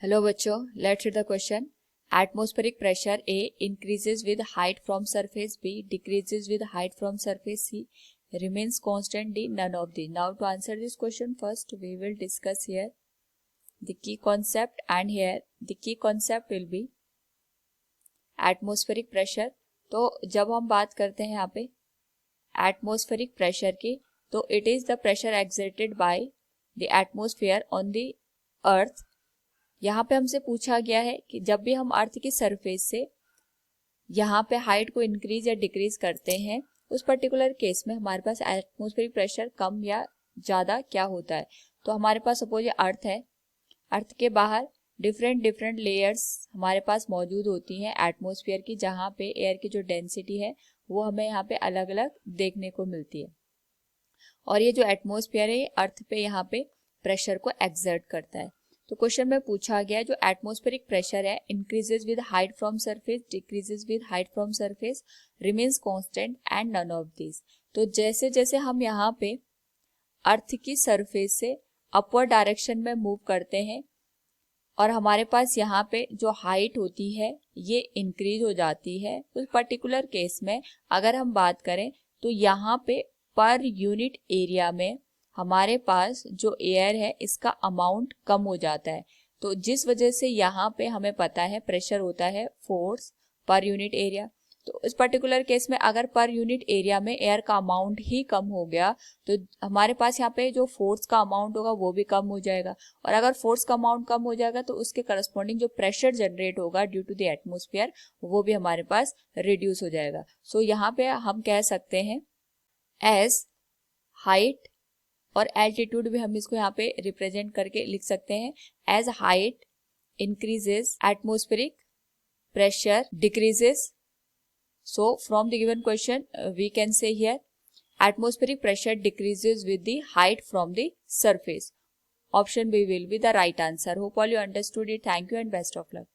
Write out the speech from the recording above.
Hello बच्चों, let's read the question. Atmospheric pressure A increases with height from surface B, decreases with height from surface C, remains constant D, none of these. Now to answer this question, first we will discuss here the key concept, and here the key concept will be atmospheric pressure. तो जब हम बात करते हैं यहाँ पे atmospheric pressure की, तो it is the pressure exerted by the atmosphere on the earth. यहाँ पे हमसे पूछा गया है कि जब भी हम अर्थ की सरफेस से यहाँ पे हाइट को इंक्रीज या डिक्रीज करते हैं, उस पर्टिकुलर केस में हमारे पास एटमॉस्फेरिक प्रेशर कम या ज़्यादा क्या होता है. तो हमारे पास सपोज ये अर्थ है, अर्थ के बाहर डिफरेंट लेयर्स हमारे पास मौजूद होती हैं एटमॉस्फेयर की, जहाँ पे एयर की जो डेंसिटी है वो हमें यहाँ पे अलग अलग देखने को मिलती है. और ये जो एटमॉस्फेयर है अर्थ पे यहाँ पे प्रेशर को एक्सर्ट करता है. तो क्वेश्चन में पूछा गया जो एटमॉस्फेरिक प्रेशर है increases with height from surface, decreases with height from surface, remains constant and none of this. तो जैसे जैसे हम यहाँ पे अर्थ की सरफेस से अपवर्ड डायरेक्शन में मूव करते हैं और हमारे पास यहाँ पे जो हाइट होती है ये इंक्रीज हो जाती है. उस पर्टिकुलर केस में अगर हम बात करें तो यहाँ पे पर यूनिट एरिया में हमारे पास जो एयर है इसका अमाउंट कम हो जाता है. तो जिस वजह से यहाँ पे हमें पता है प्रेशर होता है फोर्स पर यूनिट एरिया. तो इस पर्टिकुलर केस में अगर पर यूनिट एरिया में एयर का अमाउंट ही कम हो गया तो हमारे पास यहाँ पे जो फोर्स का अमाउंट होगा वो भी कम हो जाएगा. और अगर फोर्स का अमाउंट कम हो जाएगा तो उसके करस्पॉन्डिंग जो प्रेशर जनरेट होगा ड्यू टू द एटमोस्फियर वो भी हमारे पास रिड्यूस हो जाएगा. सो यहाँ पे हम कह सकते हैं एज हाइट, और एल्टीट्यूड भी हम इसको यहाँ पे रिप्रेजेंट करके लिख सकते हैं as height increases atmospheric pressure decreases. So from the given question we can say here atmospheric pressure decreases with the height from the surface. Option B will be the right answer. Hope all you understood it. Thank you and best of luck.